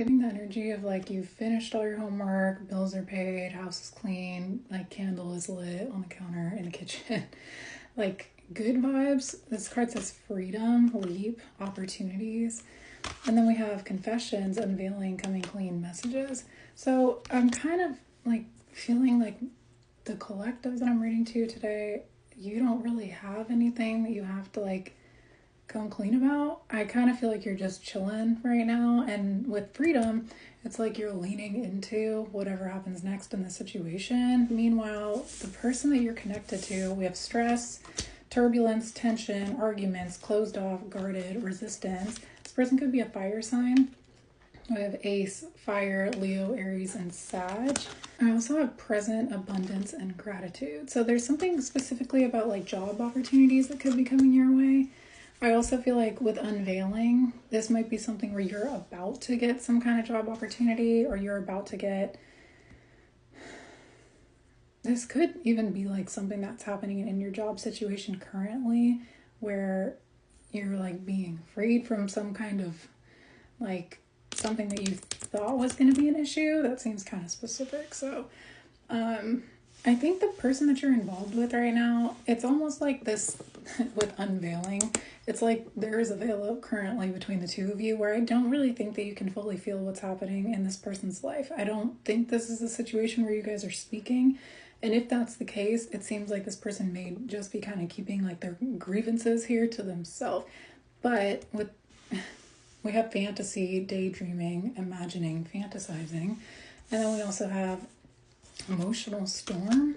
getting the energy of like you've finished all your homework, bills are paid, house is clean, like candle is lit on the counter in the kitchen. Like good vibes. This card says freedom, leap, opportunities. And then we have confessions, unveiling, coming clean, messages. So I'm kind of like feeling like the collective that I'm reading to today, you don't really have anything that you have to like come clean about. I kind of feel like you're just chilling right now. And with freedom, it's like you're leaning into whatever happens next in the situation. Meanwhile, the person that you're connected to, we have stress, turbulence, tension, arguments, closed off, guarded, resistance. This person could be a fire sign. We have Ace, Fire, Leo, Aries, and Sag. I also have present, abundance, and gratitude. So there's something specifically about like job opportunities that could be coming your way. I also feel like with unveiling, this might be something where you're about to get some kind of job opportunity, or you're about to get... This could even be like something that's happening in your job situation currently, where you're like being freed from some kind of like something that you thought was going to be an issue. That seems kind of specific. So I think the person that you're involved with right now, it's almost like this with unveiling. It's like there is a veil up currently between the two of you where I don't really think that you can fully feel what's happening in this person's life. I don't think this is a situation where you guys are speaking. And if that's the case, it seems like this person may just be kind of keeping like their grievances here to themselves. But with... we have fantasy, daydreaming, imagining, fantasizing. And then we also have emotional storm,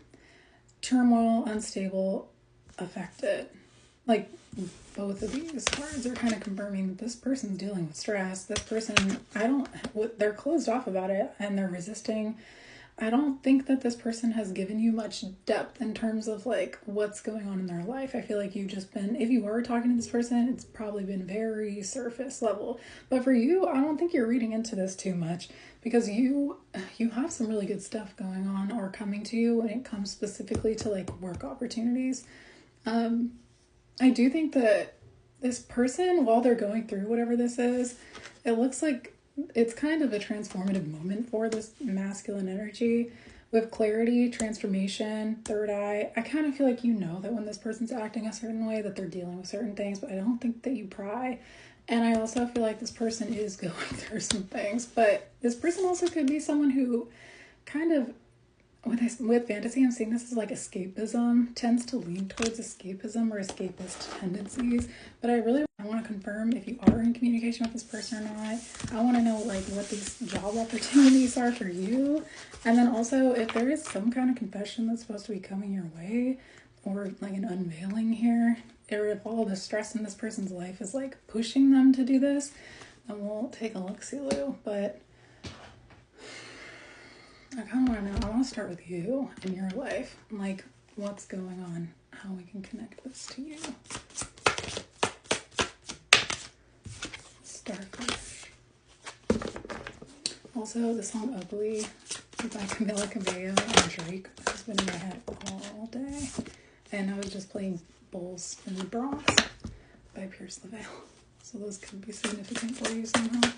turmoil, unstable, affected. Like both of these cards are kind of confirming that this person's dealing with stress. This person, they're closed off about it and they're resisting. I don't think that this person has given you much depth in terms of like what's going on in their life. I feel like you've just been, if you are talking to this person, it's probably been very surface level. But for you, I don't think you're reading into this too much because you have some really good stuff going on or coming to you when it comes specifically to like work opportunities. I do think that this person, while they're going through whatever this is, it looks like it's kind of a transformative moment for this masculine energy with clarity, transformation, third eye. I kind of feel like you know that when this person's acting a certain way that they're dealing with certain things, but I don't think that you pry. And I also feel like this person is going through some things, but this person also could be someone who kind of, with fantasy, I'm seeing this as like escapism, tends to lean towards escapism or escapist tendencies. But I want to confirm if you are in communication with this person or not. I want to know like what these job opportunities are for you. And then also if there is some kind of confession that's supposed to be coming your way or like an unveiling here, or if all the stress in this person's life is like pushing them to do this, then we'll take a look-see, Lou. But I kind of want to know, I want to start with you in your life. Like, what's going on? How we can connect this to you. Starfish. Also, the song Ugly by Camila Cabello and Drake has been in my head all day. And I was just playing Bulls in the Bronx by Pierce the Veil. So those could be significant for you somehow.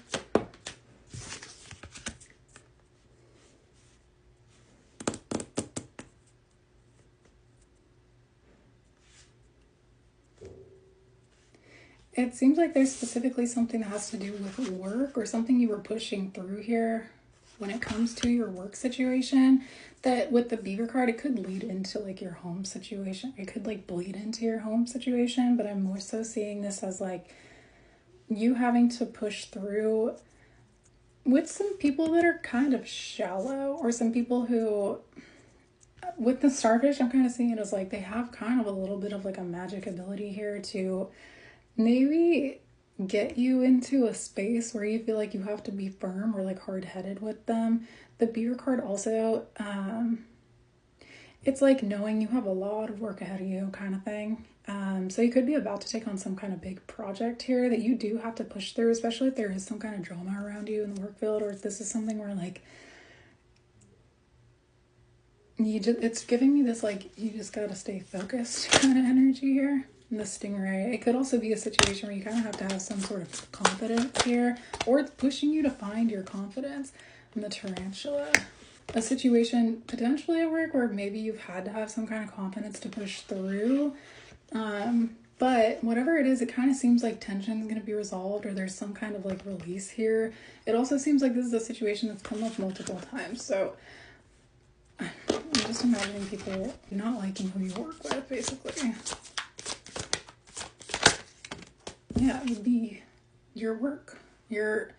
It seems like there's specifically something that has to do with work or something you were pushing through here when it comes to your work situation, that with the Beaver card, it could lead into like your home situation. It could like bleed into your home situation, but I'm more so seeing this as like you having to push through with some people that are kind of shallow, or some people who, with the starfish, I'm kind of seeing it as like they have kind of a little bit of like a magic ability here to maybe get you into a space where you feel like you have to be firm or like hard-headed with them. The Beaver card also, it's like knowing you have a lot of work ahead of you kind of thing. So you could be about to take on some kind of big project here that you do have to push through, especially if there is some kind of drama around you in the work field, or if this is something where like it's giving me this like you just gotta stay focused kind of energy here. and the stingray. It could also be a situation where you kind of have to have some sort of confidence here, or it's pushing you to find your confidence. And the tarantula. A situation potentially at work where maybe you've had to have some kind of confidence to push through. But whatever it is, it kind of seems like tension is going to be resolved, or there's some kind of like release here. It also seems like this is a situation that's come up multiple times. So I'm just imagining people not liking who you work with, basically. Yeah, it would be your work, your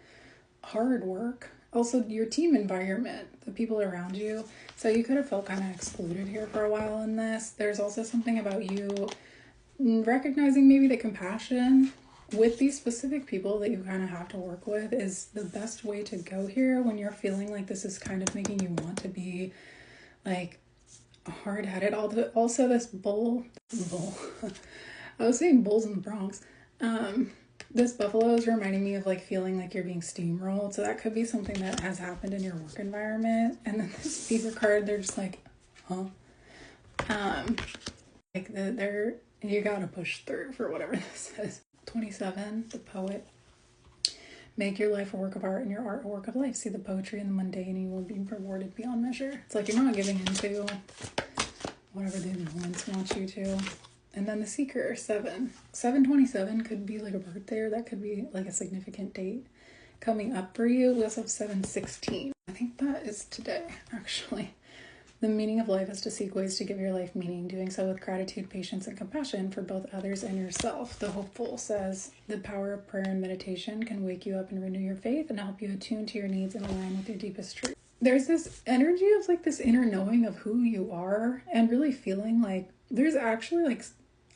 hard work. Also, your team environment, the people around you. So you could have felt kind of excluded here for a while in this. There's also something about you recognizing maybe the compassion with these specific people that you kind of have to work with is the best way to go here when you're feeling like this is kind of making you want to be like hard-headed. Also this bull I was saying bulls in the Bronx. This buffalo is reminding me of like feeling like you're being steamrolled. So that could be something that has happened in your work environment. And then this speaker card, they're just like, huh? Like you gotta push through for whatever this is. 27, the poet. Make your life a work of art and your art a work of life. See the poetry in the mundane and you will be rewarded beyond measure. It's like you're not giving into whatever the influence wants you to. And then the Seeker, 7. 7/27 could be like a birthday, or that could be like a significant date coming up for you. We also have 7/16. I think that is today, actually. The meaning of life is to seek ways to give your life meaning, doing so with gratitude, patience, and compassion for both others and yourself. The Hopeful says, the power of prayer and meditation can wake you up and renew your faith and help you attune to your needs and align with your deepest truth. There's this energy of like this inner knowing of who you are and really feeling like there's actually like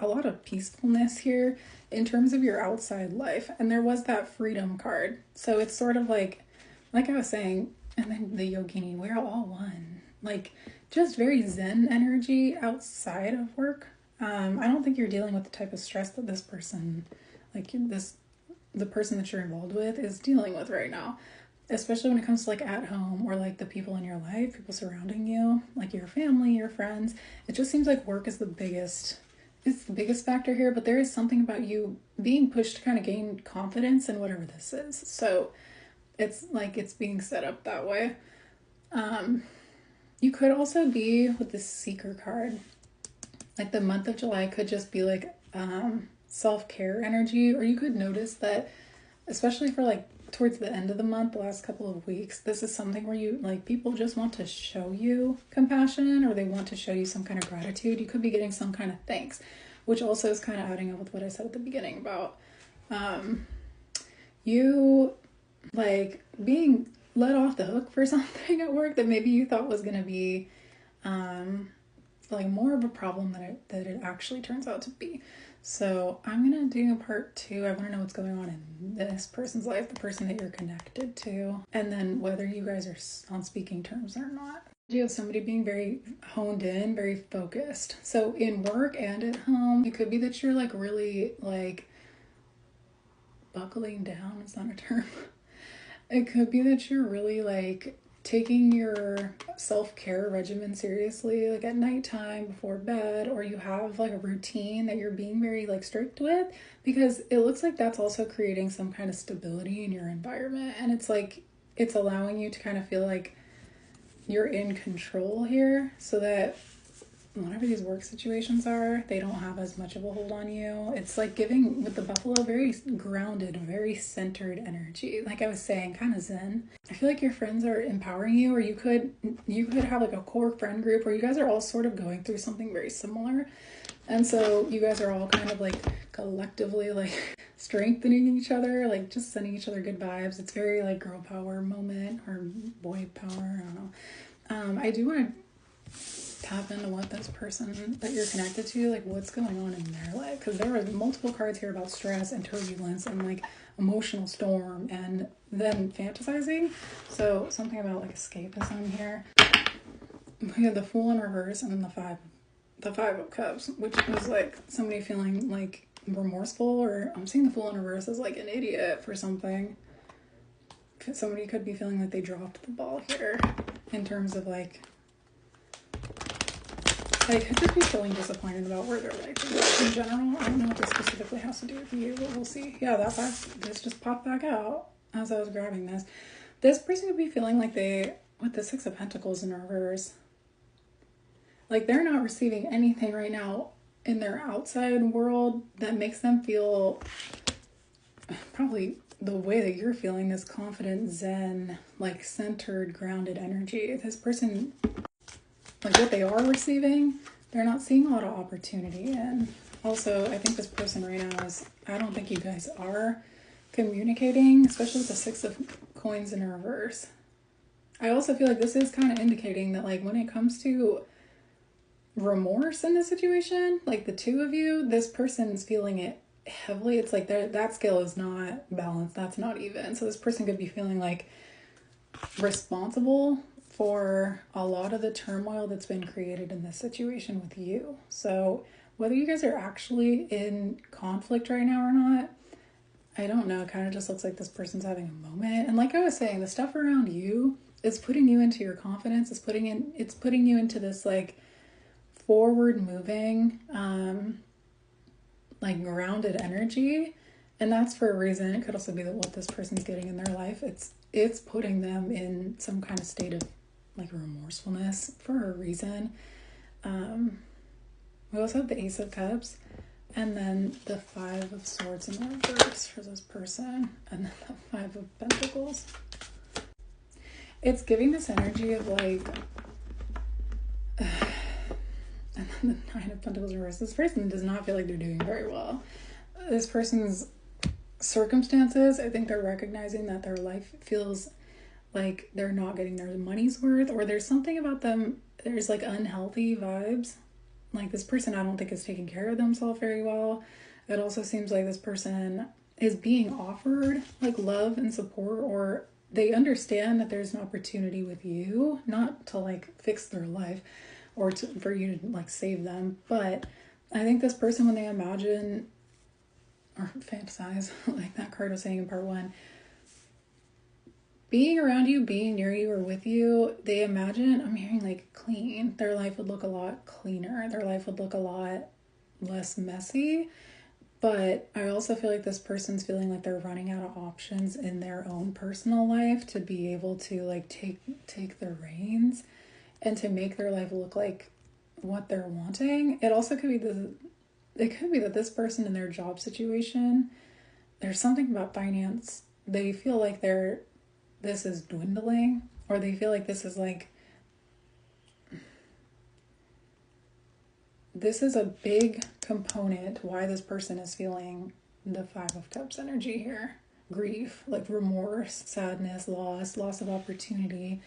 a lot of peacefulness here in terms of your outside life. And there was that freedom card. So it's sort of like I was saying, and then the Yogini, we're all one. Like just very zen energy outside of work. I don't think you're dealing with the type of stress that this person, the person that you're involved with is dealing with right now. Especially when it comes to like at home or like the people in your life, people surrounding you, like your family, your friends. It just seems like work is the biggest factor here, but there is something about you being pushed to kind of gain confidence in whatever this is. So it's like it's being set up that way. You could also be with this Seeker card. Like the month of July could just be like self-care energy, or you could notice that, especially for like towards the end of the month, the last couple of weeks, this is something where you like people just want to show you compassion, or they want to show you some kind of gratitude. You could be getting some kind of thanks, which also is kind of adding up with what I said at the beginning about you like being let off the hook for something at work that maybe you thought was going to be like more of a problem that it actually turns out to be. So I'm going to do part 2. I want to know what's going on in this person's life, the person that you're connected to, and then whether you guys are on speaking terms or not. You have somebody being very honed in, very focused. So in work and at home, it could be that you're like really like buckling down. Is that a term? It could be that you're really like taking your self-care regimen seriously, like at nighttime before bed, or you have like a routine that you're being very like strict with, because it looks like that's also creating some kind of stability in your environment. And it's like it's allowing you to kind of feel like you're in control here, so that whatever these work situations are, they don't have as much of a hold on you. It's like giving, with the buffalo, very grounded, very centered energy. Like I was saying, kind of zen. I feel like your friends are empowering you, or you could have like a core friend group where you guys are all sort of going through something very similar. And so you guys are all kind of like collectively like strengthening each other, like just sending each other good vibes. It's very like girl power moment, or boy power, I don't know. I do want to tap into what this person that you're connected to, like what's going on in their life, because there are multiple cards here about stress and turbulence and like emotional storm and then fantasizing. So something about like escapism here. We have the Fool in reverse, and then the five of Cups, which was like somebody feeling like remorseful, or I'm seeing the Fool in reverse as like an idiot for something. Somebody could be feeling like they dropped the ball here in terms of like I could just be feeling disappointed about where their life is in general. I don't know what this specifically has to do with you, but we'll see. Yeah, this just popped back out as I was grabbing this. This person could be feeling like with the Six of Pentacles in reverse, like they're not receiving anything right now in their outside world that makes them feel probably the way that you're feeling, this confident, zen, like centered, grounded energy. This person, like what they are receiving, they're not seeing a lot of opportunity. And also, I think this person right now I don't think you guys are communicating, especially with the Six of Coins in reverse. I also feel like this is kind of indicating that, like, when it comes to remorse in this situation, like the two of you, this person's feeling it heavily. It's like that scale is not balanced. That's not even. So this person could be feeling like responsible for a lot of the turmoil that's been created in this situation with you. So whether you guys are actually in conflict right now or not, I don't know. It kind of just looks like this person's having a moment. And like I was saying, the stuff around you is putting you into your confidence. It's putting you into this like forward moving, like grounded energy. And that's for a reason. It could also be that what this person's getting in their life, it's putting them in some kind of state of like remorsefulness for a reason. We also have the Ace of Cups, and then the Five of Swords in reverse for this person, and then the Five of Pentacles. It's giving this energy of like, and then the Nine of Pentacles in reverse. This person does not feel like they're doing very well. This person's circumstances, I think they're recognizing that their life feels like they're not getting their money's worth, or there's something about them, there's like unhealthy vibes. Like this person, I don't think is taking care of themselves very well. It also seems like this person is being offered like love and support, or they understand that there's an opportunity with you, not to like fix their life or for you to like save them. But I think this person, when they imagine or fantasize, like that card was saying in part one, being around you, being near you or with you, they imagine, I'm hearing like clean. Their life would look a lot cleaner. Their life would look a lot less messy. But I also feel like this person's feeling like they're running out of options in their own personal life to be able to like take the reins and to make their life look like what they're wanting. It also could be that this person in their job situation, there's something about finance. They feel like this is dwindling, or they feel like this is a big component why this person is feeling the Five of Cups energy here. Grief, like remorse, sadness, loss of opportunity.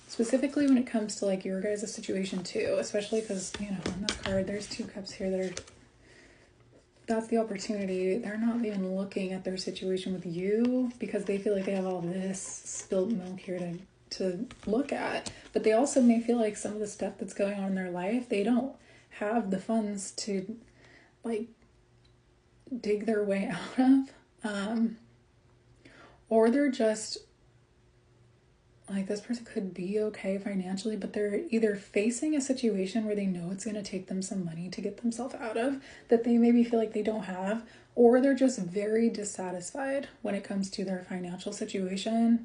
Specifically when it comes to like your guys' situation too, especially because, you know, on that card, there's two cups here that's the opportunity. They're not even looking at their situation with you because they feel like they have all this spilled milk here to look at. But they also may feel like some of the stuff that's going on in their life, they don't have the funds to like dig their way out of. Or they're just like, this person could be okay financially, but they're either facing a situation where they know it's going to take them some money to get themselves out of that they maybe feel like they don't have, or they're just very dissatisfied when it comes to their financial situation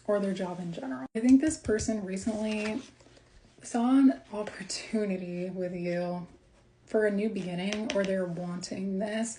or their job in general. I think this person recently saw an opportunity with you for a new beginning, or they're wanting this.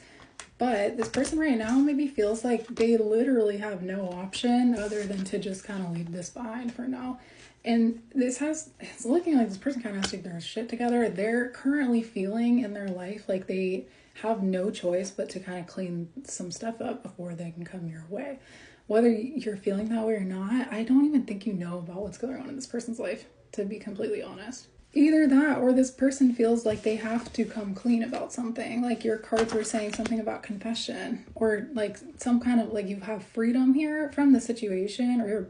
But this person right now maybe feels like they literally have no option other than to just kind of leave this behind for now. And it's looking like this person kind of has to take their shit together. They're currently feeling in their life like they have no choice but to kind of clean some stuff up before they can come your way. Whether you're feeling that way or not, I don't even think you know about what's going on in this person's life, to be completely honest. Either that, or this person feels like they have to come clean about something. Like your cards were saying something about confession, or like some kind of like you have freedom here from the situation, or you're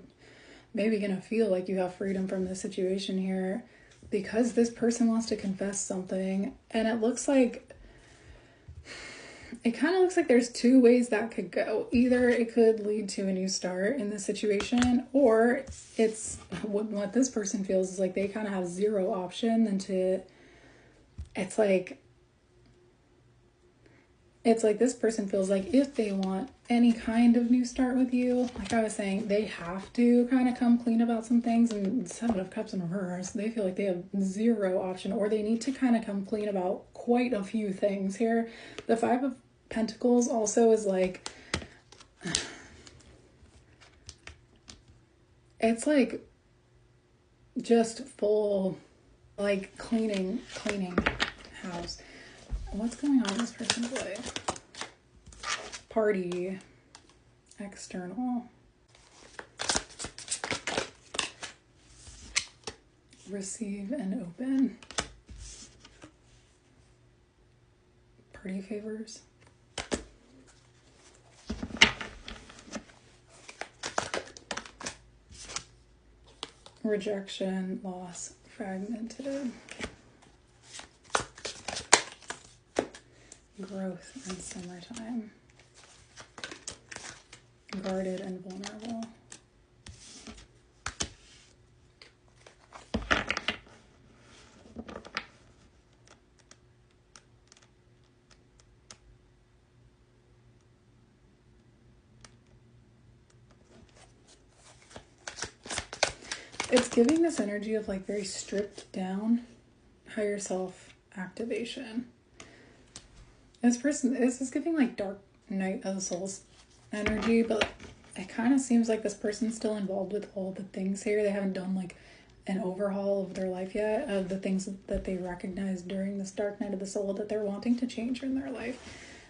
maybe gonna feel like you have freedom from the situation here because this person wants to confess something. And it looks like it kind of looks like there's two ways that could go. Either it could lead to a new start in this situation, or it's what this person feels is like they kind of have zero option than to, it's like this person feels like if they want any kind of new start with you, like I was saying, they have to kind of come clean about some things. And Seven of Cups in reverse, they feel like they have zero option, or they need to kind of come clean about quite a few things here. The Five of Pentacles also is like, it's like just full, like cleaning house. What's going on in this person's life? Party, external, receive and open, party favors, rejection, loss, fragmented, growth and summertime, guarded and vulnerable. It's giving this energy of like very stripped down, higher self activation. This is giving like dark night of the soul's energy, but it kind of seems like this person's still involved with all the things here. They haven't done like an overhaul of their life yet, of the things that they recognized during this dark night of the soul that they're wanting to change in their life.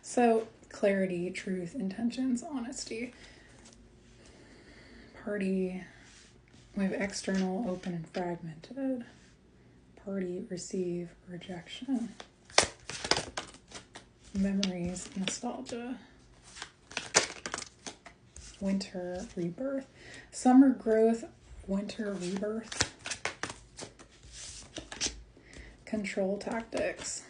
So clarity, truth, intentions, honesty. Party, we have external, open, and fragmented. Party, receive, rejection. Memories, nostalgia. Winter, rebirth. Summer, growth. Winter, rebirth. Control tactics.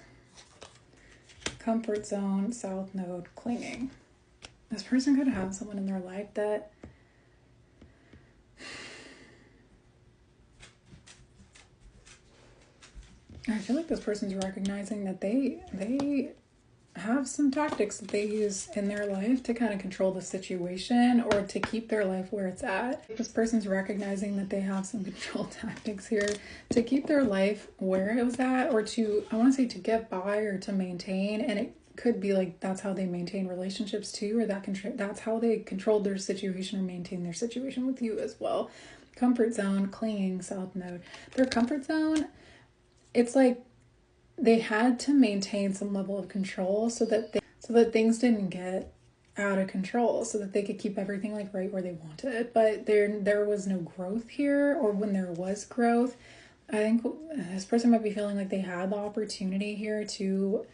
Comfort zone, south node, clinging. This person could have someone in their life that I feel like this person's recognizing that they have some tactics that they use in their life to kind of control the situation or to keep their life where it's at. This person's recognizing that they have some control tactics here to keep their life where it was at, or to, I want to say, to get by or to maintain. And it could be like that's how they maintain relationships too, or that's how they controlled their situation or maintain their situation with you as well. Comfort zone, clinging, south node. Their comfort zone, it's like they had to maintain some level of control so that things didn't get out of control, so that they could keep everything like right where they wanted. But there was no growth here, or when there was growth, I think this person might be feeling like they had the opportunity here to,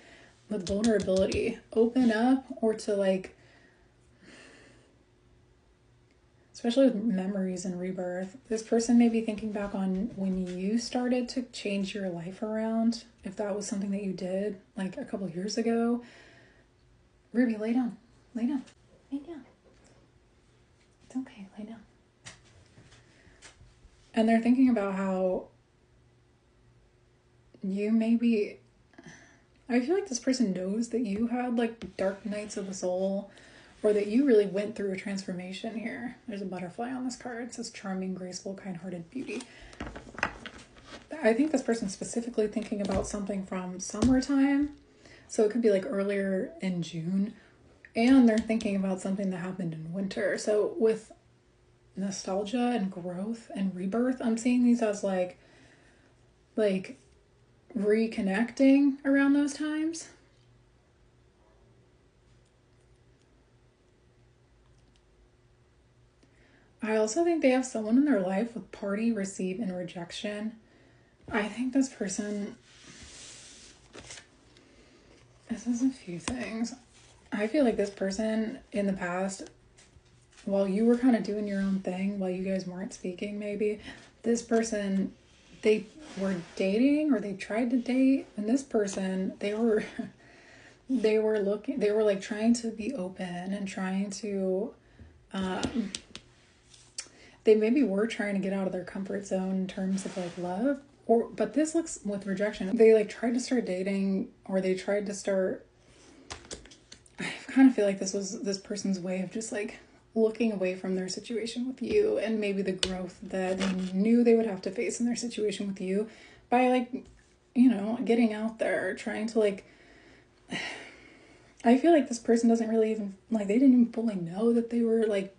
with vulnerability, open up, or to like, especially with memories and rebirth, this person may be thinking back on when you started to change your life around, if that was something that you did like a couple years ago. Ruby, lay down. Lay down. Lay down. It's okay. Lay down. And they're thinking about how you maybe, I feel like this person knows that you had like dark nights of the soul, or that you really went through a transformation here. There's a butterfly on this card. It says charming, graceful, kind-hearted beauty. I think this person's specifically thinking about something from summertime. So it could be like earlier in June. And they're thinking about something that happened in winter. So with nostalgia and growth and rebirth, I'm seeing these as like reconnecting around those times. I also think they have someone in their life with party, receive, and rejection. I think this person, this is a few things. I feel like this person in the past, while you were kind of doing your own thing, while you guys weren't speaking maybe, this person, they were dating or they tried to date, and this person, they were they were like trying to be open and trying to, they maybe were trying to get out of their comfort zone in terms of like love, but this looks with rejection. They like tried to start dating, or they tried to start, I kind of feel like this was this person's way of just like looking away from their situation with you, and maybe the growth that they knew they would have to face in their situation with you by like, getting out there, trying to like, I feel like this person doesn't really even, like, they didn't even fully know that they were like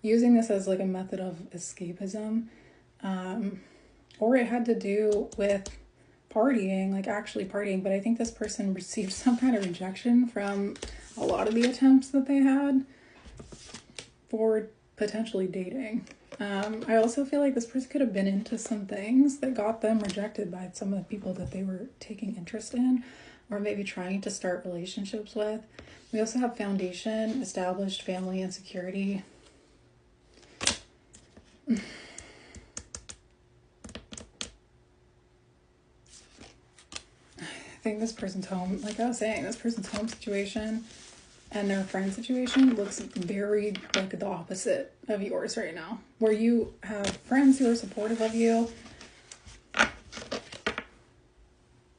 using this as like a method of escapism, or it had to do with partying, like actually partying. But I think this person received some kind of rejection from a lot of the attempts that they had for potentially dating. I also feel like this person could have been into some things that got them rejected by some of the people that they were taking interest in, or maybe trying to start relationships with. We also have foundation, established family, and security. I think this person's home, like I was saying, this person's home situation and their friend situation looks very like the opposite of yours right now, where you have friends who are supportive of you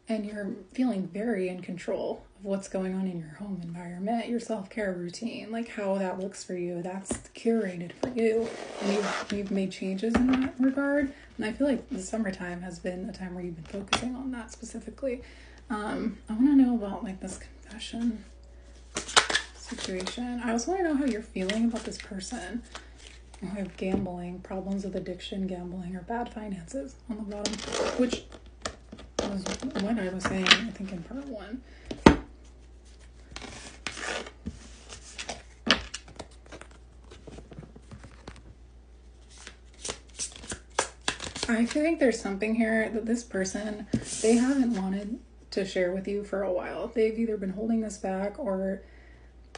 and you're feeling very in control of what's going on in your home environment, your self-care routine, like how that looks for you. That's curated for you, and you've made changes in that regard. And I feel like the summertime has been a time where you've been focusing on that specifically. I want to know about like this confession situation. I also want to know how you're feeling about this person who have gambling, problems with addiction, gambling, or bad finances on the bottom, which was what I was saying, I think, in part 1. I think there's something here that this person, they haven't wanted to share with you for a while. They've either been holding this back, or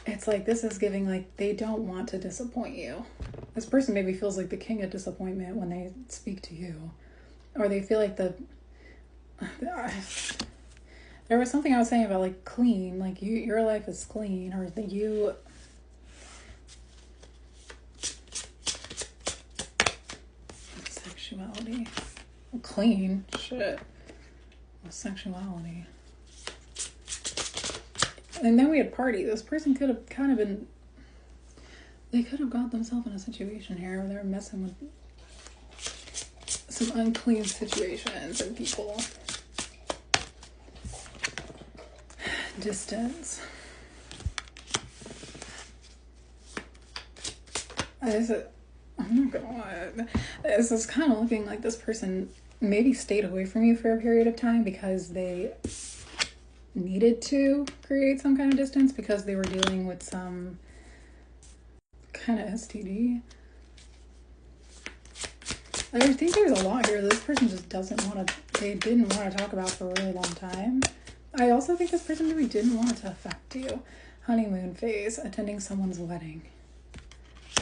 it's like this is giving like they don't want to disappoint you. This person maybe feels like the king of disappointment when they speak to you, or they feel like there was something I was saying about like clean, like your life is clean, or that you sexuality clean shit sexuality. And then we had party. This person could have kind of been, they could have got themselves in a situation here where they're messing with some unclean situations and people. Distance. I'm not gonna lie. This is kind of looking like this person maybe stayed away from you for a period of time because they needed to create some kind of distance because they were dealing with some kind of STD. I think there's a lot here. This person just they didn't want to talk about for a really long time. I also think this person maybe didn't want it to affect you. Honeymoon phase, attending someone's wedding,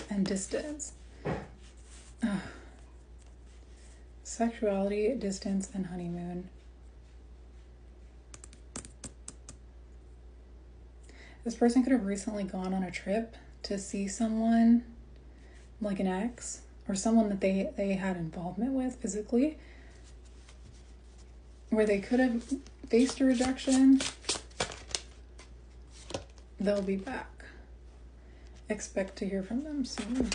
and distance. Sexuality, distance, and honeymoon. This person could have recently gone on a trip to see someone, like an ex, or someone that they had involvement with physically, where they could have faced a rejection. They'll be back. Expect to hear from them soon.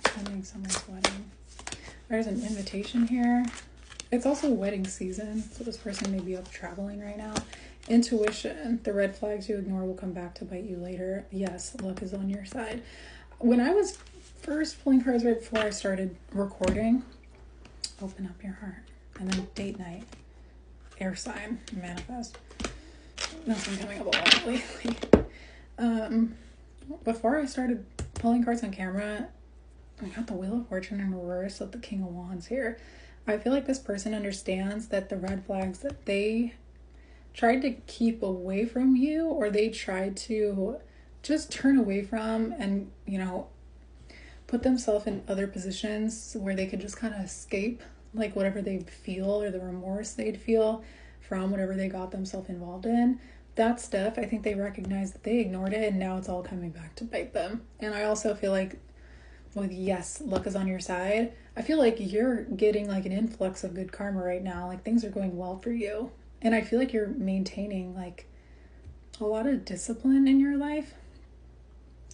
Attending someone's wedding. There's an invitation here. It's also wedding season, so this person may be up traveling right now. Intuition. The red flags you ignore will come back to bite you later. Yes, luck is on your side. When I was first pulling cards right before I started recording, open up your heart. And then date night. Air sign. Manifest. That's been coming up a lot lately. Before I started pulling cards on camera, I got the Wheel of Fortune in reverse with the King of Wands here. I feel like this person understands that the red flags that they tried to keep away from you, or they tried to just turn away from and, put themselves in other positions where they could just kind of escape like whatever they feel or the remorse they'd feel. from whatever they got themselves involved in. That stuff, I think they recognize that they ignored it and now it's all coming back to bite them. And I also feel like, with yes, luck is on your side, I feel like you're getting like an influx of good karma right now. Like things are going well for you. And I feel like you're maintaining like a lot of discipline in your life.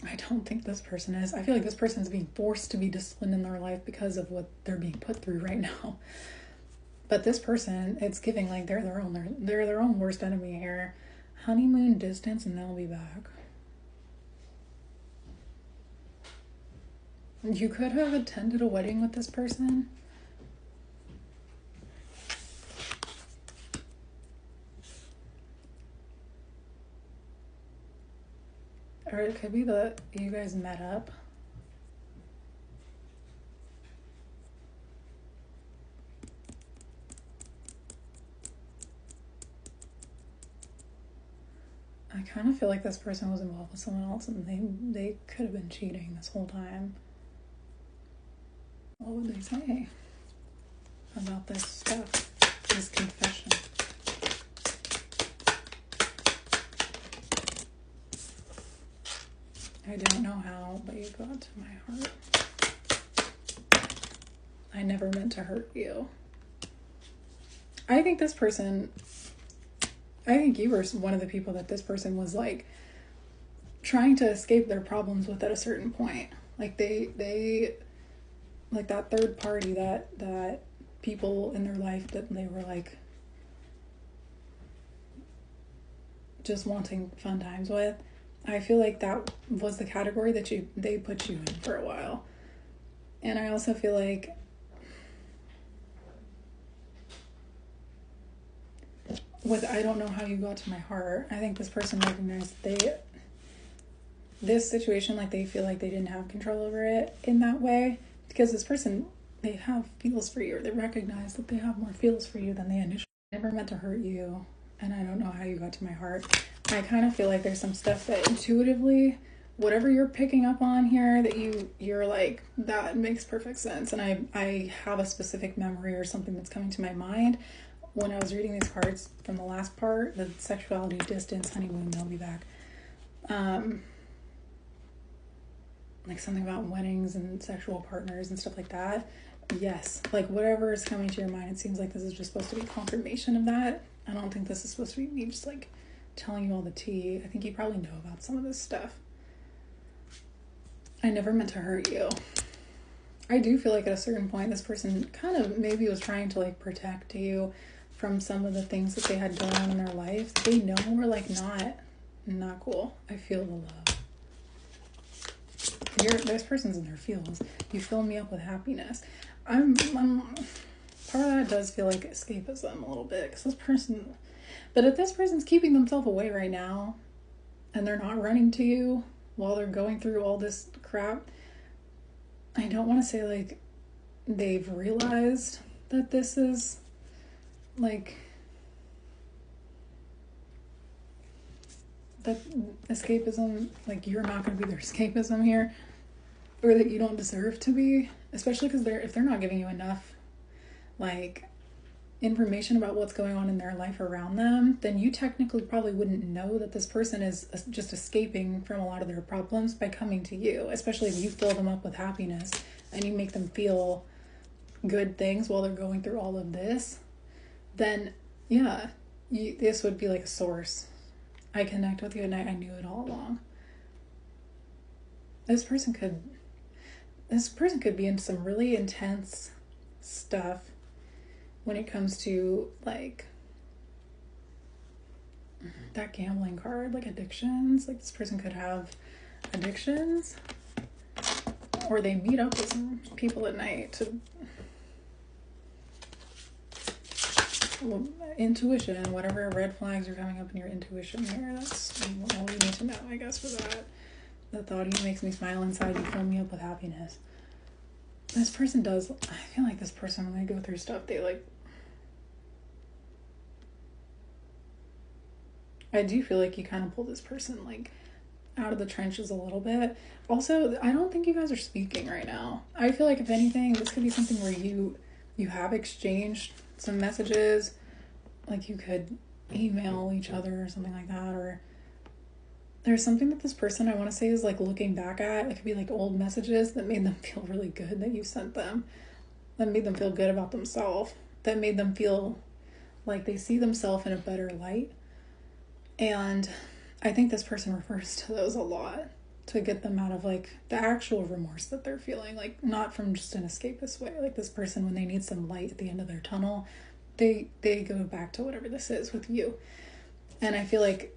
I don't think this person is. I feel like this person is being forced to be disciplined in their life because of what they're being put through right now. But this person, it's giving like they're their own worst enemy here. Honeymoon distance and they'll be back. You could have attended a wedding with this person. Or it could be that you guys met up. I kind of feel like this person was involved with someone else and they could have been cheating this whole time. What would they say about this stuff? This confession. I don't know how, but you got to my heart. I never meant to hurt you. I think you were one of the people that this person was like trying to escape their problems with at a certain point. Like they like that third party, that people in their life that they were like just wanting fun times with. I feel like that was the category that they put you in for a while. And I also feel like I don't know how you got to my heart. I think this person recognized this situation, like they feel like they didn't have control over it in that way, because this person, they have feels for you, or they recognize that they have more feels for you than they initially. Never meant to hurt you, and I don't know how you got to my heart. I kind of feel like there's some stuff that intuitively, whatever you're picking up on here, that you're like, that makes perfect sense. And I have a specific memory or something that's coming to my mind when I was reading these cards from the last part, the sexuality, distance, honeymoon, they'll be back. Like something about weddings and sexual partners and stuff like that. Yes, like whatever is coming to your mind, it seems like this is just supposed to be confirmation of that. I don't think this is supposed to be me just like telling you all the tea. I think you probably know about some of this stuff. I never meant to hurt you. I do feel like at a certain point, this person kind of maybe was trying to like protect you from some of the things that they had going on in their life. They know were like not cool. I feel the love. This person's in their feels. You fill me up with happiness. I'm part of that does feel like escapism a little bit, because but if this person's keeping themselves away right now and they're not running to you while they're going through all this crap, I don't want to say like they've realized that this is like that escapism, like you're not going to be their escapism here, or that you don't deserve to be, especially because if they're not giving you enough like information about what's going on in their life around them, then you technically probably wouldn't know that this person is just escaping from a lot of their problems by coming to you, especially if you fill them up with happiness and you make them feel good things while they're going through all of this. Then yeah, this would be like a source. I connect with you and I knew it all along. This person could be in some really intense stuff when it comes to like that gambling card, like addictions. Like this person could have addictions, or they meet up with some people at night to intuition, whatever red flags are coming up in your intuition here. That's all you need to know, I guess, for that. The thought of you makes me smile inside. You fill me up with happiness. This person does, I feel like this person, when they go through stuff, they like, I do feel like you kind of pull this person like out of the trenches a little bit. Also, I don't think you guys are speaking right now. I feel like if anything, this could be something where you have exchanged some messages, like you could email each other or something like that, or there's something that this person I want to say is like looking back at. It could be like old messages that made them feel really good that you sent them, that made them feel good about themselves, that made them feel like they see themselves in a better light. And I think this person refers to those a lot to get them out of like the actual remorse that they're feeling, like not from just an escapist way. Like this person, when they need some light at the end of their tunnel, they go back to whatever this is with you. And I feel like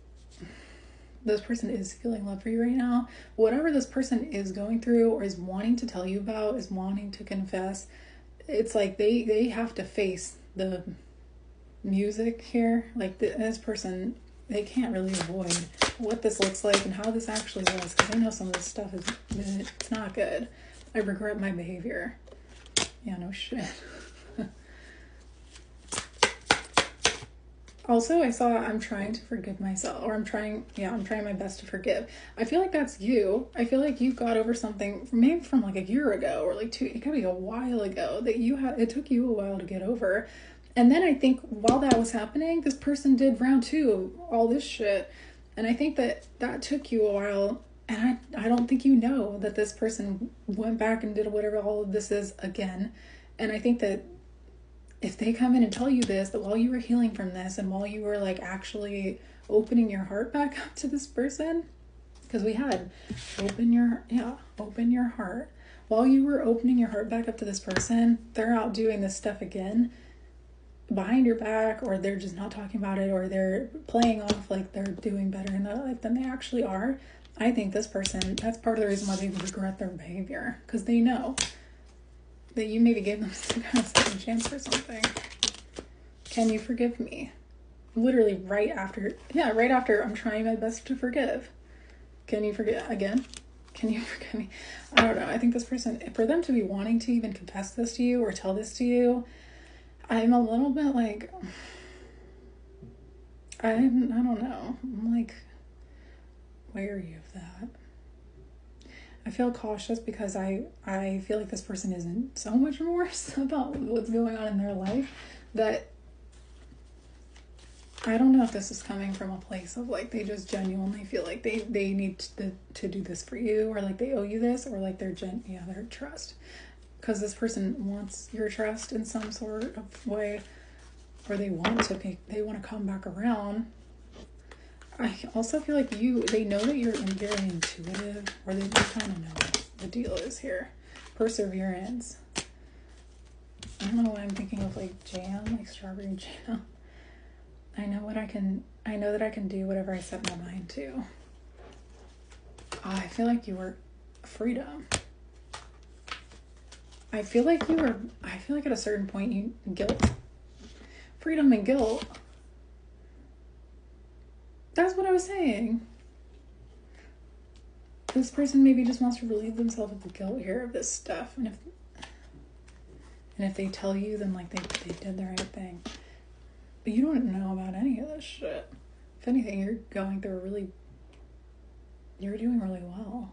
this person is feeling love for you right now. Whatever this person is going through or is wanting to tell you about, is wanting to confess, it's like they have to face the music here. Like this person, they can't really avoid what this looks like and how this actually was, because I know some of this stuff it's not good. I regret my behavior. Yeah, no shit. Also, I'm trying to forgive myself, or I'm trying my best to forgive. I feel like that's you. I feel like you got over something maybe from like a year ago or like it could be a while ago that it took you a while to get over. And then I think while that was happening, this person did round two of all this shit. And I think that took you a while. And I don't think you know that this person went back and did whatever all of this is again. And I think that if they come in and tell you this, that while you were healing from this and while you were like actually opening your heart back up to this person, because we had open your heart. While you were opening your heart back up to this person, they're out doing this stuff again behind your back, or they're just not talking about it, or they're playing off like they're doing better in their life than they actually are. I think this person, that's part of the reason why they regret their behavior, because they know that you maybe gave them some kind of second chance or something. Can you forgive me? Literally right after I'm trying my best to forgive. Can you forget again? Can you forgive me? I don't know. I think this person, for them to be wanting to even confess this to you or tell this to you, I'm a little bit like, I don't know. I'm like wary of that. I feel cautious because I feel like this person is in so much remorse about what's going on in their life that I don't know if this is coming from a place of like they just genuinely feel like they need to do this for you, or like they owe you this, or like their trust, because this person wants your trust in some sort of way, or they want to come back around. I also feel like they know that you're very intuitive, or they kind of know what the deal is here. Perseverance. I don't know why I'm thinking of like jam, like strawberry jam. I know that I can do whatever I set my mind to. I feel like you were freedom. I feel like at a certain point guilt. Freedom and guilt. That's what I was saying. This person maybe just wants to relieve themselves of the guilt here of this stuff. And if they tell you, then like they did the right thing. But you don't know about any of this shit. If anything, you're going through you're doing really well.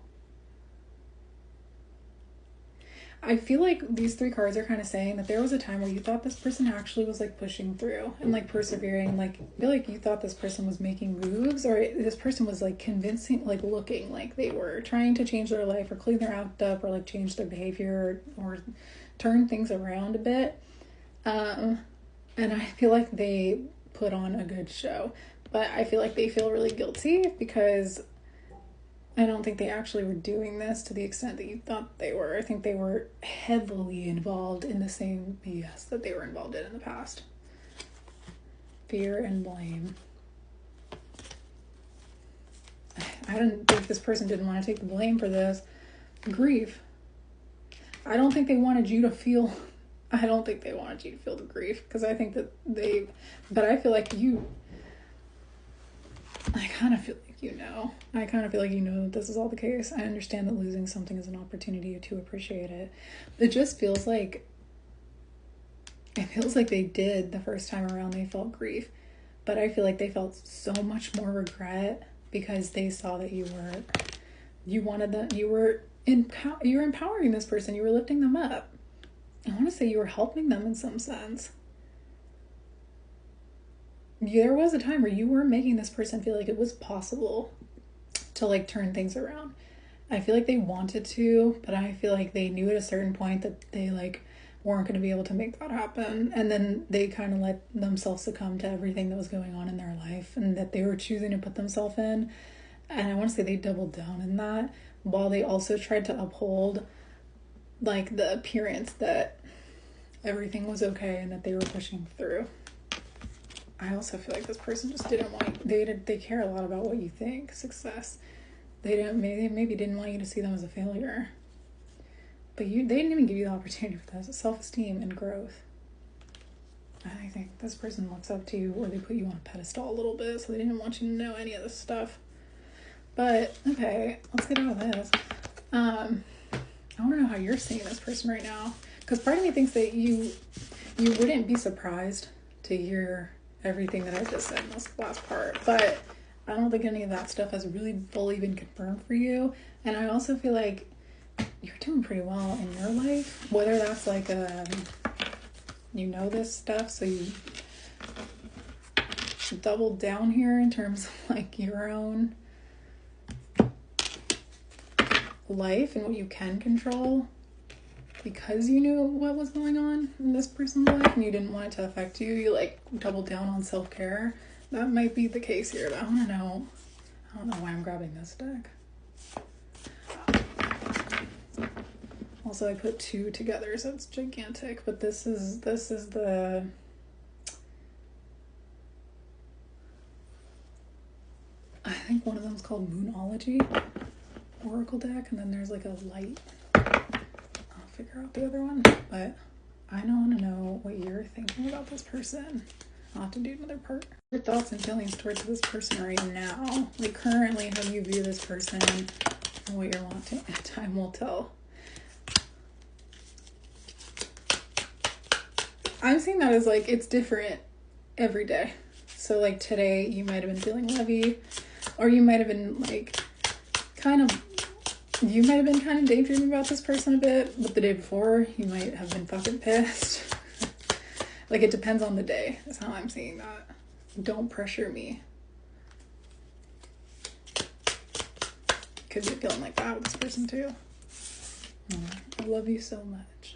I feel like these three cards are kind of saying that there was a time where you thought this person actually was like pushing through and like persevering. Like, I feel like you thought this person was making moves, or this person was like convincing, like looking like they were trying to change their life or clean their act up or like change their behavior or turn things around a bit. And I feel like they put on a good show, but I feel like they feel really guilty because I don't think they actually were doing this to the extent that you thought they were. I think they were heavily involved in the same BS that they were involved in the past. Fear and blame. I don't think this person didn't want to take the blame for this. Grief. I don't think they wanted you to feel... I don't think they wanted you to feel the grief, because I think that but I feel like I kind of feel like I kind of feel like that this is all the case. I understand that losing something is an opportunity to appreciate it. It just feels like they did the first time around. They felt grief, but I feel like they felt so much more regret because they saw that you were empowering this person. You were lifting them up. I want to say you were helping them in some sense. there was a time where you were making this person feel like it was possible to like turn things around. I feel like they wanted to, but I feel like they knew at a certain point that they like weren't going to be able to make that happen. And then they kind of let themselves succumb to everything that was going on in their life and that they were choosing to put themselves in. And I want to say they doubled down in that, while they also tried to uphold like the appearance that everything was okay and that they were pushing through. I also feel like this person just didn't want, they care a lot about what you think, success. They maybe didn't want you to see them as a failure. But they didn't even give you the opportunity for that. Self-esteem and growth. I think this person looks up to you, or they put you on a pedestal a little bit, so they didn't want you to know any of this stuff. But, okay, let's get out of this. I want to know how you're seeing this person right now. Because part of me thinks that you wouldn't be surprised to hear everything that I just said in this last part. But I don't think any of that stuff has really fully been confirmed for you. And I also feel like you're doing pretty well in your life. Whether that's like you know this stuff, so you doubled down here in terms of like your own life and what you can control, because you knew what was going on in this person's life and you didn't want it to affect you. You like doubled down on self-care. That might be the case here, but I don't know why I'm grabbing this deck. Also, I put 2 together, so it's gigantic, but this is the I think one of them is called Moonology Oracle deck, and then there's like a light. I'll figure out the other one, but I don't want to know what you're thinking about this person. I'll have to do another part. Your thoughts and feelings towards this person right now, like currently, how you view this person and what you're wanting. Time will tell. I'm seeing that as like it's different every day. So like today you might have been feeling lovey, or you might have been like kind of daydreaming about this person a bit, but the day before you might have been fucking pissed. Like it depends on the day. That's how I'm seeing that. Don't pressure me. Could be feeling like that with this person too. I love you so much.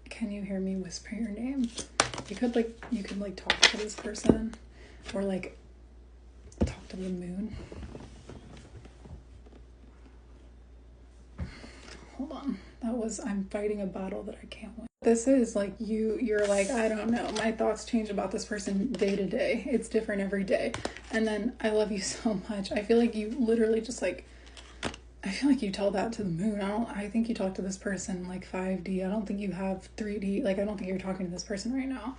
Can you hear me whisper your name? You could talk to this person, or like talk to the moon. Hold on. I'm fighting a battle that I can't win. This is like you're like, I don't know. My thoughts change about this person day to day. It's different every day. And then I love you so much. I feel like you literally just like, I feel like you told that to the moon. I think you talked to this person like 5D. I don't think you have 3D. Like, I don't think you're talking to this person right now.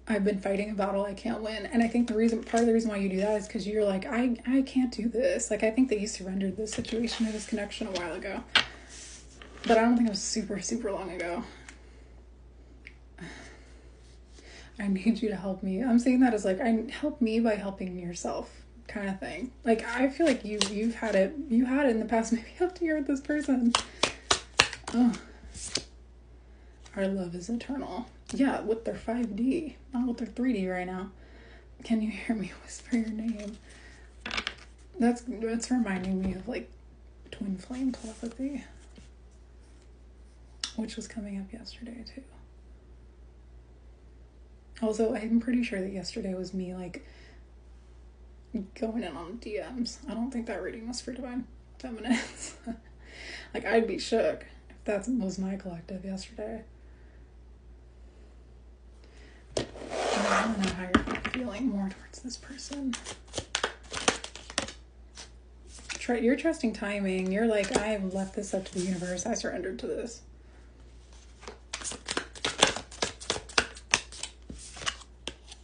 I've been fighting a battle I can't win. And I think part of the reason why you do that is because you're like, I can't do this. Like, I think that you surrendered this situation or this connection a while ago. But I don't think it was super, super long ago. I need you to help me. I'm saying that as like, help me by helping yourself kind of thing. Like, I feel like you had it in the past. Maybe you have to hear with this person. Oh, our love is eternal. Yeah, with their 5D, not with their 3D right now. Can you hear me whisper your name? That's reminding me of like twin flame telepathy, which was coming up yesterday too. Also, I'm pretty sure that yesterday was me like going in on DMs. I don't think that reading was for divine feminines. Like, I'd be shook if that was my collective yesterday. I don't know how you're feeling more towards this person. You're trusting timing. You're like, I have left this up to the universe. I surrendered to this.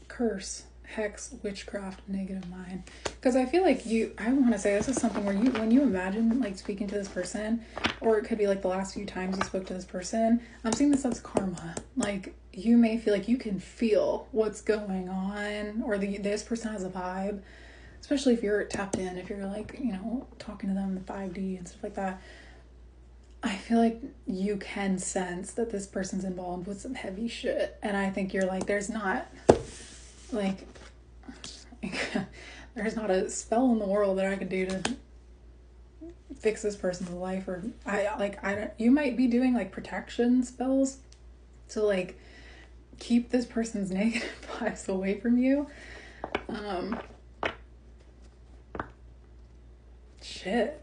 Curse, hex, witchcraft, negative mind. Because I feel like I want to say this is something where when you imagine like speaking to this person, or it could be like the last few times you spoke to this person, I'm seeing this as karma. Like, you may feel like you can feel what's going on, or this person has a vibe, especially if you're tapped in, if you're like, talking to them in the 5D and stuff like that. I feel like you can sense that this person's involved with some heavy shit. And I think you're like, there's not, like, there's not a spell in the world that I could do to fix this person's life. Or I don't, you might be doing like protection spells to like keep this person's negative vibes away from you. Shit.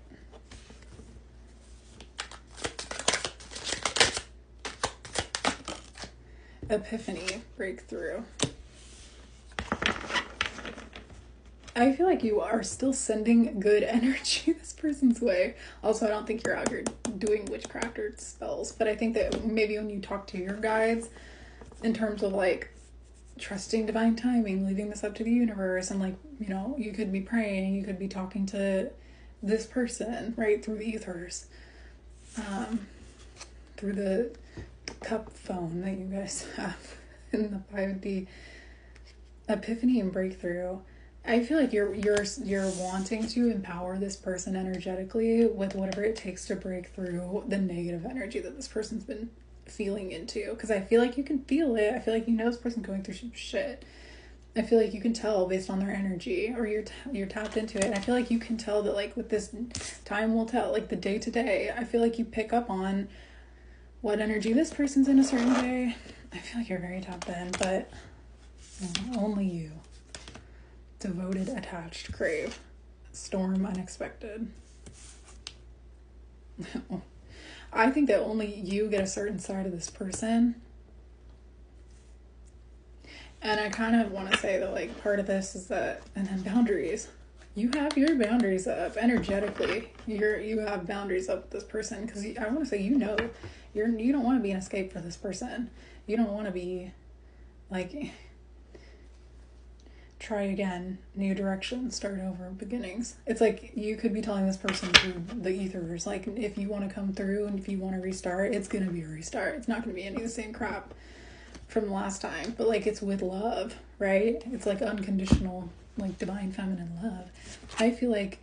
Epiphany, breakthrough. I feel like you are still sending good energy this person's way. Also, I don't think you're out here doing witchcraft or spells, but I think that maybe when you talk to your guides in terms of like trusting divine timing, leaving this up to the universe, and like, you know, you could be praying, you could be talking to this person, right, through the ethers, through the cup phone that you guys have in the 5D. Epiphany and breakthrough. I feel like you're wanting to empower this person energetically with whatever it takes to break through the negative energy that this person's been feeling into. Because I feel like you can feel it. I feel like you know this person's going through some shit. I feel like you can tell based on their energy, or you're tapped into it. And I feel like you can tell that, like, with this, time will tell, like the day to day. I feel like you pick up on what energy this person's in a certain day. I feel like you're very tapped in, but only you. Devoted, attached, crave. Storm, unexpected. I think that only you get a certain side of this person. And I kind of want to say that, like, part of this is that, and then boundaries. You have your boundaries up energetically. You have boundaries up with this person, because I want to say, you know, you don't want to be an escape for this person. You don't want to be like, try again, new direction, start over, beginnings. It's like you could be telling this person through the ethers, like, if you want to come through and if you want to restart, it's going to be a restart. It's not going to be any of the same crap from the last time, but like, it's with love, right? It's like unconditional, like divine feminine love. I feel like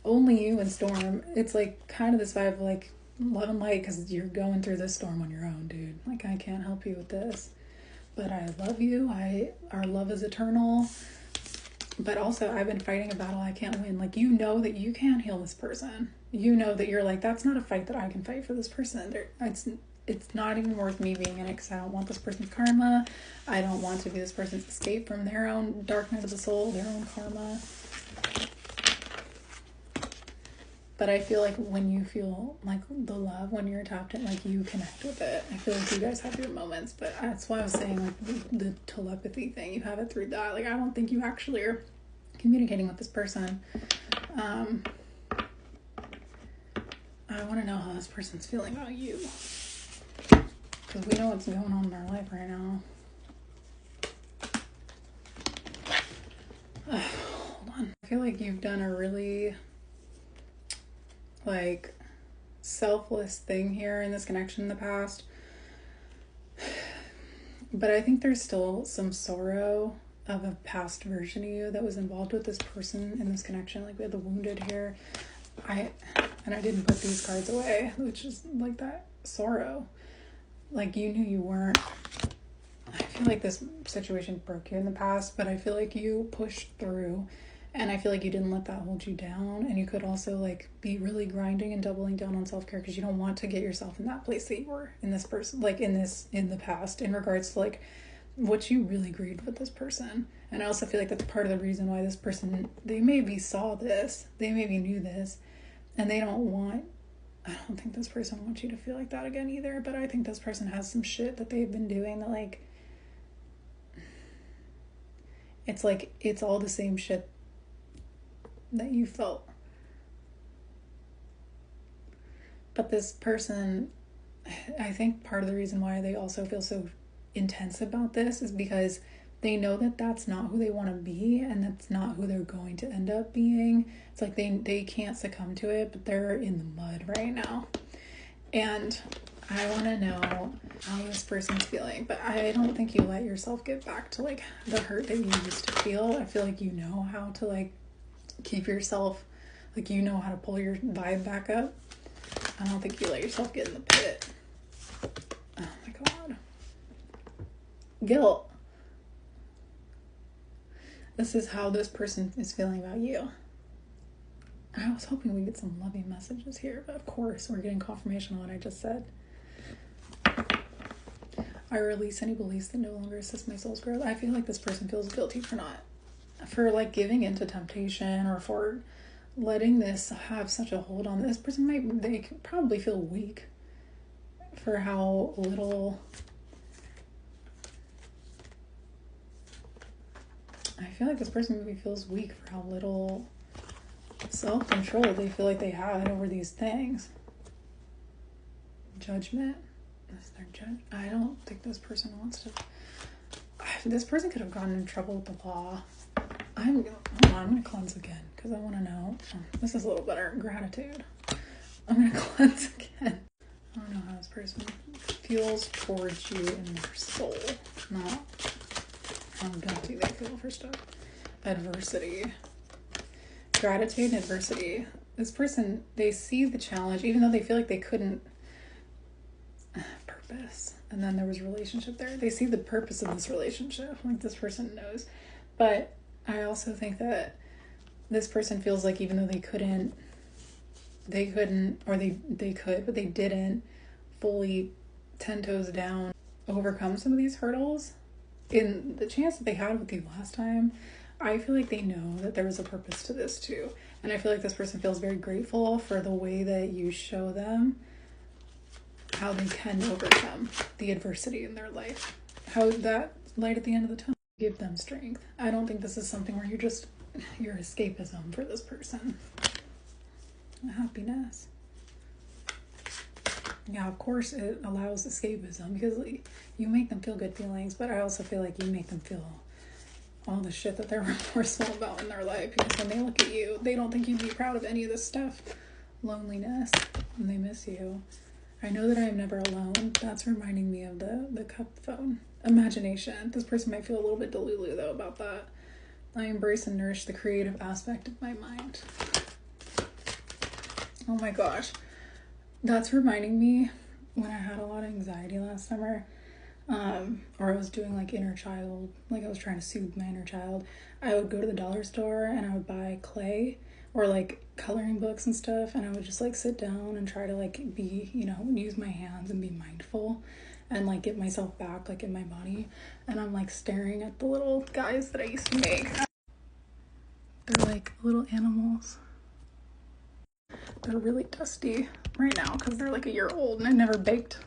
only you and Storm, it's like kind of this vibe of like love and light, because you're going through this storm on your own, dude. Like, I can't help you with this. But I love you. Our love is eternal. But also, I've been fighting a battle I can't win. Like, you know that you can heal this person. You know that you're like, that's not a fight that I can fight for this person. It's not even worth me being in it, because I don't want this person's karma. I don't want to be this person's escape from their own dark night of the soul, their own karma. But I feel like when you feel like the love, when you're tapped in, like, you connect with it. I feel like you guys have your moments, but that's why I was saying, like, the telepathy thing, you have it through that. Like, I don't think you actually are communicating with this person. I want to know how this person's feeling about you, because we know what's going on in our life right now. Hold on. I feel like you've done a really, like, selfless thing here in this connection in the past, but I think there's still some sorrow of a past version of you that was involved with this person in this connection. Like, we had the wounded here. I didn't put these cards away, which is like that sorrow. Like, you knew you weren't. I feel like this situation broke you in the past, but I feel like you pushed through. And I feel like you didn't let that hold you down. And you could also, like, be really grinding and doubling down on self-care, because you don't want to get yourself in that place that you were in this person, like, in the past, in regards to, like, what you really grieved with this person. And I also feel like that's part of the reason why this person, they maybe saw this, they maybe knew this, and I don't think this person wants you to feel like that again either. But I think this person has some shit that they've been doing that, like, it's like, it's all the same shit that you felt. But this person, I think part of the reason why they also feel so intense about this is because they know that that's not who they want to be, and that's not who they're going to end up being. It's like they can't succumb to it, but they're in the mud right now. And I want to know how this person's feeling, but I don't think you let yourself get back to, like, the hurt that you used to feel. I feel like you know how to, like, keep yourself Like, you know how to pull your vibe back up. I don't think you let yourself get in the pit. Oh my God. Guilt. This is how this person is feeling about you. I was hoping we'd get some loving messages here, but of course we're getting confirmation on what I just said. I release any beliefs that no longer assist my soul's growth. I feel like this person feels guilty for like giving into temptation, or for letting this have such a hold on this person. They could probably feel weak for how little. I feel like this person maybe feels weak for how little self-control they feel like they had over these things. Judgment. Is their judge? I don't think this person wants to. This person could have gotten in trouble with the law. I'm gonna cleanse again because I want to know. This is a little better. Gratitude. I'm gonna cleanse again. I don't know how this person feels towards you in their soul, not how guilty they feel for stuff. Adversity. Gratitude and adversity. This person, they see the challenge, even though they feel like they couldn't. Purpose. And then there was a relationship there. They see the purpose of this relationship. Like, this person knows. But I also think that this person feels like even though they couldn't, or they could, but they didn't fully 10 toes down overcome some of these hurdles. In the chance that they had with you last time, I feel like they know that there was a purpose to this too. And I feel like this person feels very grateful for the way that you show them how they can overcome the adversity in their life. How that light at the end of the tunnel give them strength. I don't think this is something where you're escapism for this person. Happiness. Yeah, of course it allows escapism because you make them feel good feelings, but I also feel like you make them feel all the shit that they're remorseful about in their life, because when they look at you, they don't think you'd be proud of any of this stuff. Loneliness, and they miss you. I know that I am never alone. That's reminding me of the cup phone. Imagination. This person might feel a little bit delulu though about that. I embrace and nourish the creative aspect of my mind. Oh my gosh. That's reminding me when I had a lot of anxiety last summer, or I was doing like inner child, like I was trying to soothe my inner child. I would go to the dollar store and I would buy clay or like coloring books and stuff, and I would just like sit down and try to like be, use my hands and be mindful and like get myself back like in my body. And I'm like staring at the little guys that I used to make. They're like little animals. They're really dusty right now because they're like a year old and I never baked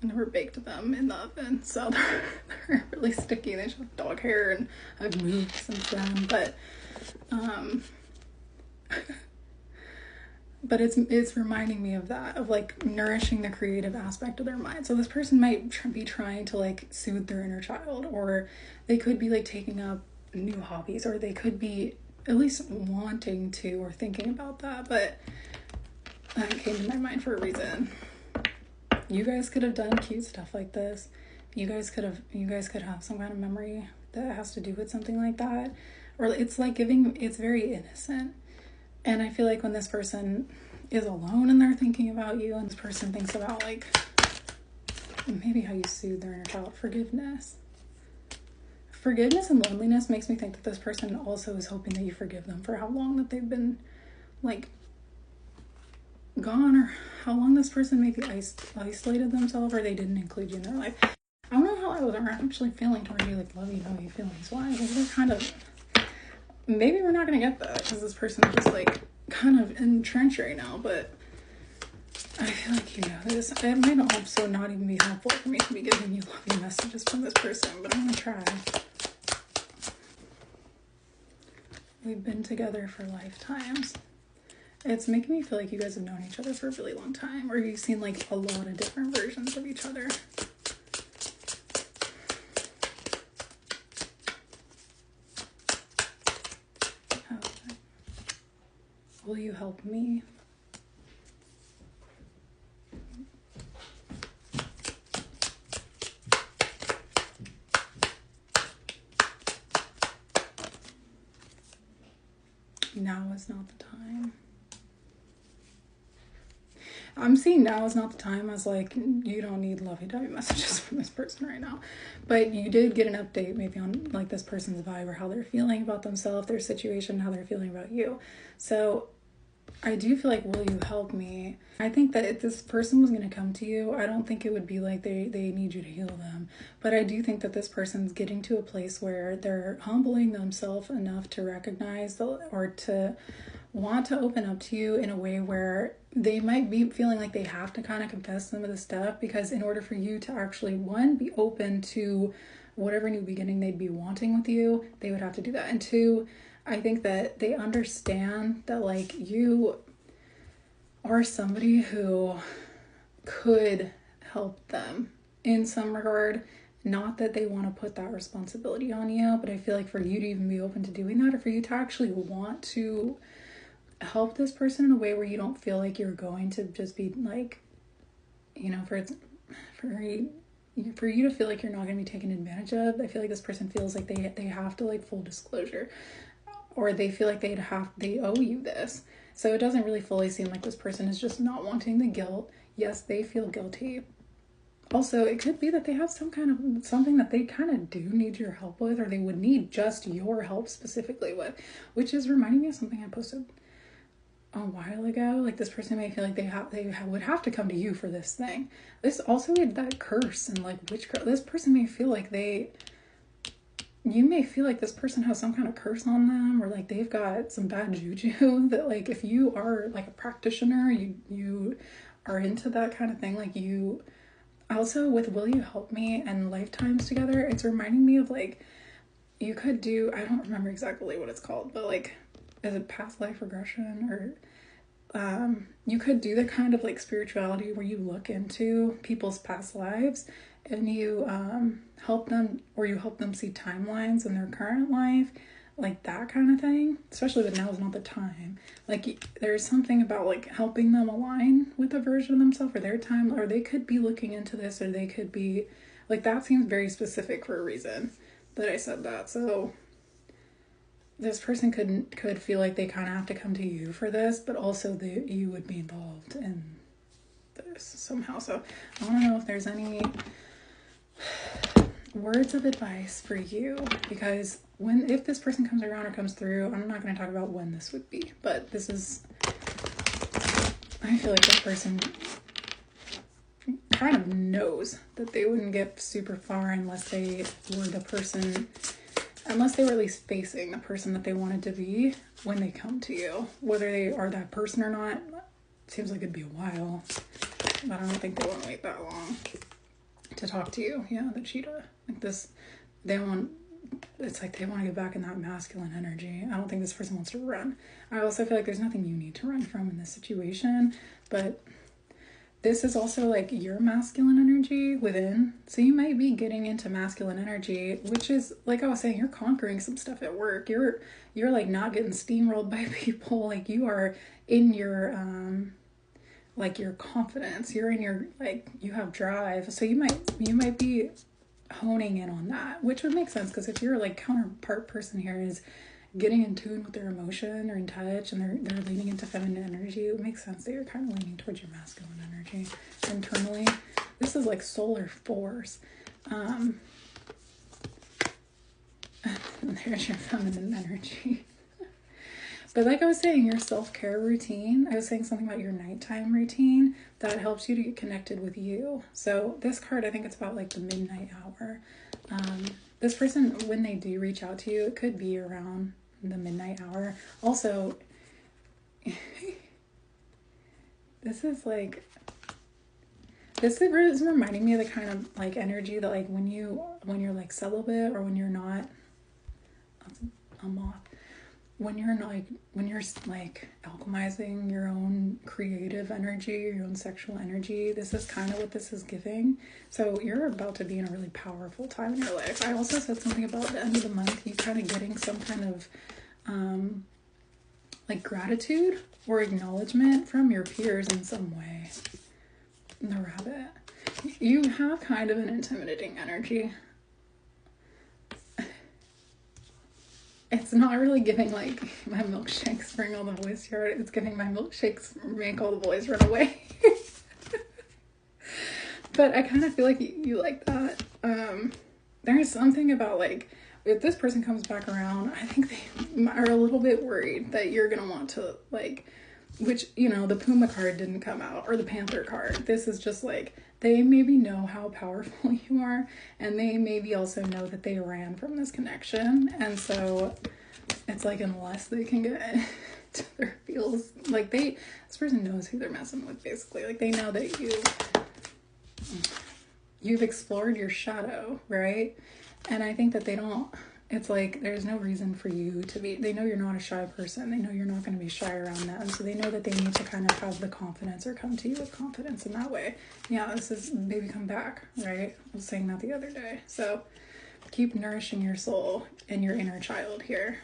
them in the oven, so they're really sticky. They just have dog hair and I've moved since then, but but it's reminding me of that, of like nourishing the creative aspect of their mind. So this person might be trying to like soothe their inner child, or they could be like taking up new hobbies, or they could be at least wanting to or thinking about that. But that came to my mind for a reason. You guys could have done cute stuff like this. You guys could have some kind of memory that has to do with something like that. Or it's very innocent. And I feel like when this person is alone and they're thinking about you, and this person thinks about like maybe how you soothe their inner child, forgiveness and loneliness makes me think that this person also is hoping that you forgive them for how long that they've been like gone, or how long this person maybe isolated themselves, or they didn't include you in their life. I don't know how I was actually feeling towards you, like lovey-dovey feelings. Why? Because they're kind of, maybe we're not going to get that because this person is just like kind of entrenched right now, but I feel like you know this. It might also not even be helpful for me to be giving you loving messages from this person, but I'm going to try. We've been together for lifetimes. It's making me feel like you guys have known each other for a really long time, or you've seen like a lot of different versions of each other. Okay. Will you help me? Now is not the time. I'm seeing now is not the time. I was like, you don't need lovey-dovey messages from this person right now. But you did get an update maybe on like this person's vibe or how they're feeling about themselves, their situation, how they're feeling about you. So I do feel like, will you help me? I think that if this person was going to come to you, I don't think it would be like they need you to heal them. But I do think that this person's getting to a place where they're humbling themselves enough to recognize or to want to open up to you in a way where they might be feeling like they have to kind of confess some of the stuff, because in order for you to actually, one, be open to whatever new beginning they'd be wanting with you, they would have to do that. And two, I think that they understand that like you are somebody who could help them in some regard. Not that they want to put that responsibility on you, but I feel like for you to even be open to doing that, or for you to actually want to help this person in a way where you don't feel like you're going to just be like, you know, for you to feel like you're not going to be taken advantage of. I feel like this person feels like they have to like full disclosure, or they feel like they owe you this. So it doesn't really fully seem like this person is just not wanting the guilt. Yes, they feel guilty. Also, it could be that they have something that they kind of do need your help with, or they would need just your help specifically with, which is reminding me of something I posted a while ago. Like, this person may feel like they would have to come to you for this thing. This also had that curse and like witchcraft. This person may feel like you may feel like this person has some kind of curse on them, or like they've got some bad juju that like if you are like a practitioner, you are into that kind of thing. Like, you also with Will You Help Me and Lifetimes Together, it's reminding me of like, you could do, I don't remember exactly what it's called, but like, is it past life regression, or you could do the kind of like spirituality where you look into people's past lives and you help them see timelines in their current life, like that kind of thing. Especially that now is not the time. Like, there's something about like helping them align with a version of themselves or their time, or they could be looking into this, or they could be like, that seems very specific for a reason that I said that. So this person could feel like they kind of have to come to you for this, but also you would be involved in this somehow. So I want to know if there's any words of advice for you, because if this person comes around or comes through, I'm not going to talk about when this would be, but I feel like this person kind of knows that they wouldn't get super far unless they were at least facing the person that they wanted to be when they come to you. Whether they are that person or not, seems like it'd be a while, but I don't think they want to wait that long to talk to you. Yeah, the cheetah. Like this, it's like they want to get back in that masculine energy. I don't think this person wants to run. I also feel like there's nothing you need to run from in this situation, but this is also like your masculine energy within. So you might be getting into masculine energy, which is, like I was saying, you're conquering some stuff at work. You're like not getting steamrolled by people. Like, you are in your like your confidence. You're in your, like, you have drive. So you might be honing in on that, which would make sense, because if your like counterpart person here is getting in tune with their emotion or in touch, and they're leaning into feminine energy, it makes sense that you're kind of leaning towards your masculine energy internally. This is like solar force. There's your feminine energy. But like I was saying, your self-care routine, I was saying something about your nighttime routine that helps you to get connected with you. So this card, I think it's about like the midnight hour. This person, when they do reach out to you, it could be around the midnight hour. Also, this is reminding me of the kind of like energy that like when you're like celibate, or when you're not, that's a moth. When you're like alchemizing your own creative energy, your own sexual energy, this is kind of what this is giving. So you're about to be in a really powerful time in your life. I also said something about the end of the month, you kind of getting some kind of like gratitude or acknowledgement from your peers in some way. The rabbit. You have kind of an intimidating energy. It's not really giving like my milkshakes bring all the boys here. It's giving my milkshakes make all the boys run away. But I kind of feel like you like that. There's something about like, if this person comes back around, I think they are a little bit worried that you're going to want to like, which, you know, the Puma card didn't come out, or the Panther card. This is just like, they maybe know how powerful you are, and they maybe also know that they ran from this connection. And so it's like, unless they can get to their feels, like this person knows who they're messing with, basically. Like, they know that you've explored your shadow, right? And I think that it's like, there's no reason for you to be, they know you're not a shy person. They know you're not going to be shy around them. So they know that they need to kind of have the confidence, or come to you with confidence in that way. Yeah, this is baby come back, right? I was saying that the other day. So keep nourishing your soul and your inner child here.